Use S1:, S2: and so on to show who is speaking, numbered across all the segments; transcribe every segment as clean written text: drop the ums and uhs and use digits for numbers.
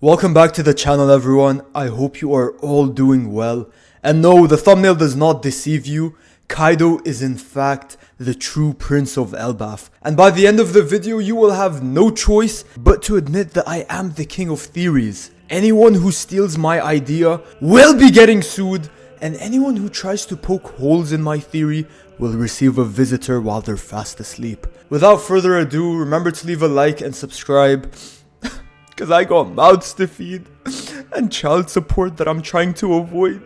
S1: Welcome back to the channel, everyone. I hope you are all doing well. And no, the thumbnail does not deceive you. Kaido is in fact the true prince of Elbaf. And by the end of the video, you will have no choice but to admit that I am the king of theories. Anyone who steals my idea will be getting sued, and anyone who tries to poke holes in my theory will receive a visitor while they're fast asleep. Without further ado, remember to leave a like and subscribe, because I got mouths to feed and child support that I'm trying to avoid.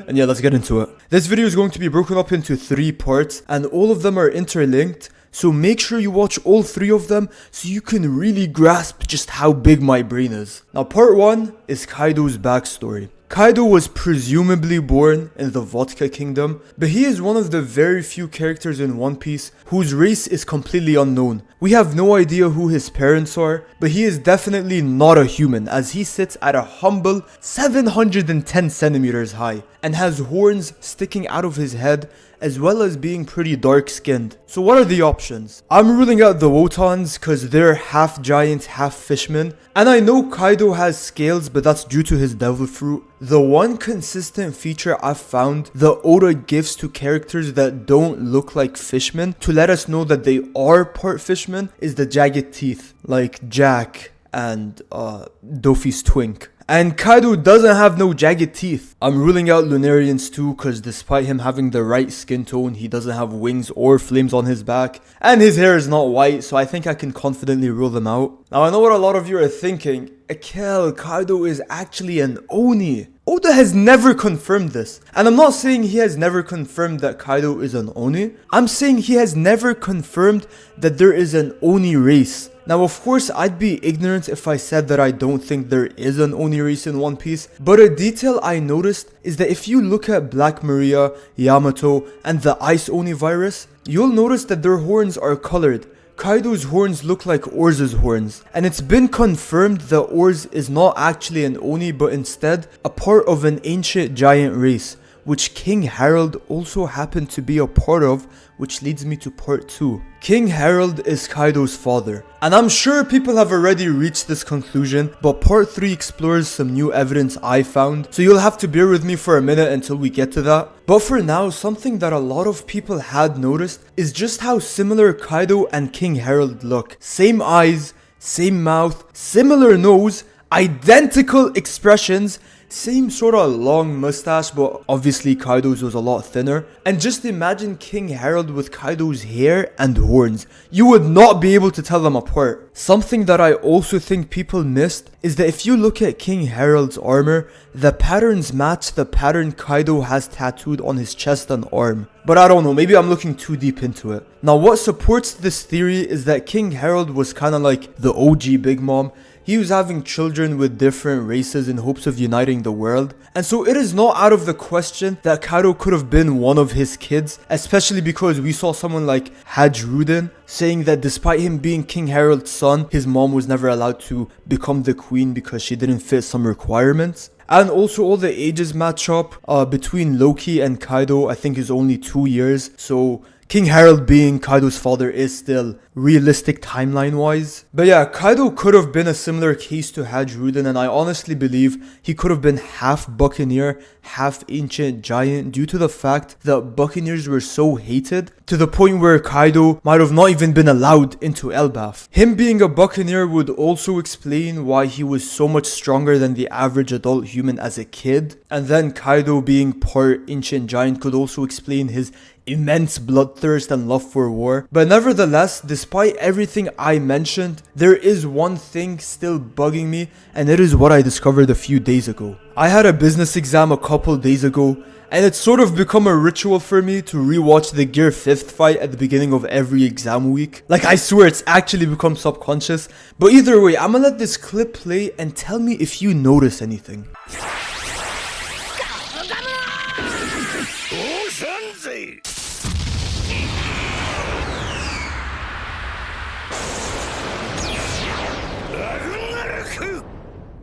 S1: And yeah, let's get into it. This video is going to be broken up into 3 parts, and all of them are interlinked. So make sure you watch all 3 of them so you can really grasp just how big my brain is. Now, part 1 is Kaido's backstory. Kaido was presumably born in the Vodka Kingdom, but he is one of the very few characters in One Piece whose race is completely unknown. We have no idea who his parents are, but he is definitely not a human, as he sits at a humble 710 centimeters high and has horns sticking out of his head, as well as being pretty dark skinned. So what are the options? I'm ruling out the Wotans because they're half giant, half fishmen. And I know Kaido has scales, but that's due to his devil fruit. The one consistent feature I've found the Oda gives to characters that don't look like fishmen to let us know that they are part fishmen is the jagged teeth, like Jack and Dofi's twink. And Kaido doesn't have no jagged teeth. I'm ruling out Lunarians too, because despite him having the right skin tone, he doesn't have wings or flames on his back. And his hair is not white, so I think I can confidently rule them out. Now, I know what a lot of you are thinking. Akel, Kaido is actually an Oni. Oda has never confirmed this. And I'm not saying he has never confirmed that Kaido is an Oni. I'm saying he has never confirmed that there is an Oni race. Now, of course, I'd be ignorant if I said that I don't think there is an Oni race in One Piece, but a detail I noticed is that if you look at Black Maria, Yamato, and the Ice Oni virus, you'll notice that their horns are colored. Kaido's horns look like Orz's horns, and it's been confirmed that Orz is not actually an Oni, but instead a part of an ancient giant race, which King Harald also happened to be a part of, which leads me to part 2. King Harald is Kaido's father, and I'm sure people have already reached this conclusion, but part 3 explores some new evidence I found, so you'll have to bear with me for a minute until we get to that. But for now, something that a lot of people had noticed is just how similar Kaido and King Harald look. Same eyes, same mouth, similar nose, identical expressions, same sort of long mustache, but obviously Kaido's was a lot thinner. And just imagine King Harald with Kaido's hair and horns. You would not be able to tell them apart. Something that I also think people missed is that if you look at King Harald's armor, the patterns match the pattern Kaido has tattooed on his chest and arm. But I don't know, maybe I'm looking too deep into it. Now, what supports this theory is that King Harald was kind of like the OG Big Mom. He was having children with different races in hopes of uniting the world. And so it is not out of the question that Kaido could have been one of his kids, especially because we saw someone like Hajrudin saying that despite him being King Harald's son, his mom was never allowed to become the queen because she didn't fit some requirements. And also all the ages match up between Loki and Kaido, I think is only 2 years. So King Harald being Kaido's father is still realistic timeline wise. But yeah, Kaido could have been a similar case to Hajrudin, and I honestly believe he could have been half Buccaneer, half ancient giant, due to the fact that Buccaneers were so hated to the point where Kaido might have not even been allowed into Elbaf. Him being a Buccaneer would also explain why he was so much stronger than the average adult human as a kid. And then Kaido being part ancient giant could also explain his immense bloodthirst and love for war. But nevertheless, despite everything I mentioned, there is one thing still bugging me, and it is what I discovered a few days ago. I had a business exam a couple days ago, and it's sort of become a ritual for me to rewatch the Gear 5th fight at the beginning of every exam week. Like, I swear it's actually become subconscious. But either way, I'm gonna let this clip play and tell me if you notice anything.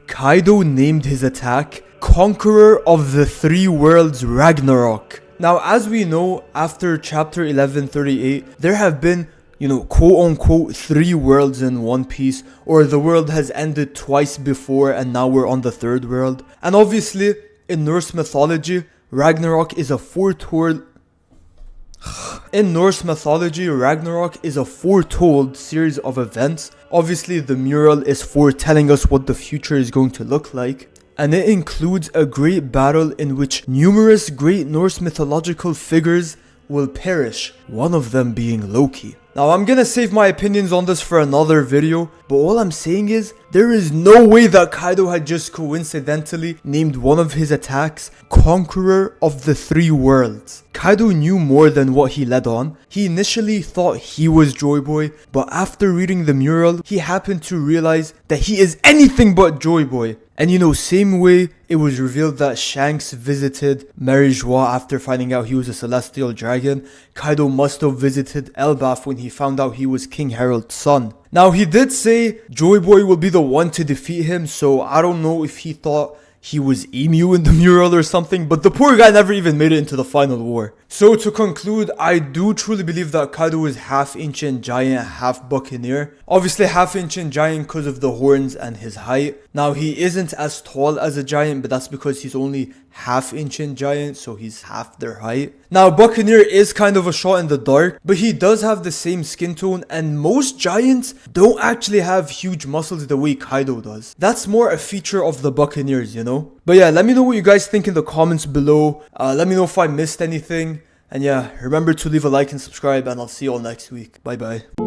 S1: Kaido named his attack Conqueror of the Three Worlds Ragnarok. Now, as we know, after chapter 1138, there have been quote unquote 3 worlds in One Piece, or the world has ended twice before and now we're on the 3rd world. And obviously, in Norse mythology, Ragnarok is a foretold series of events. Obviously, the mural is foretelling us what the future is going to look like. And it includes a great battle in which numerous great Norse mythological figures will perish, one of them being Loki. Now, I'm gonna save my opinions on this for another video, but all I'm saying is, there is no way that Kaido had just coincidentally named one of his attacks Conqueror of the 3 Worlds. Kaido knew more than what he led on. He initially thought he was Joy Boy, but after reading the mural, he happened to realize that he is anything but Joy Boy. And same way it was revealed that Shanks visited Mary Joie after finding out he was a celestial dragon, Kaido must have visited Elbaf when he found out he was King Harald's son. Now, he did say Joy Boy will be the one to defeat him, so I don't know if he thought he was Emu in the mural or something, but the poor guy never even made it into the final war. So to conclude, I do truly believe that Kaido is half ancient giant, half buccaneer. Obviously half ancient giant because of the horns and his height. Now, he isn't as tall as a giant, but that's because he's only half ancient giant, so he's half their height. Now, buccaneer is kind of a shot in the dark, but he does have the same skin tone, and most giants don't actually have huge muscles the way Kaido does. That's more a feature of the buccaneers, But yeah, let me know what you guys think in the comments below. Let me know if I missed anything. And yeah, remember to leave a like and subscribe, and I'll see you all next week. Bye bye.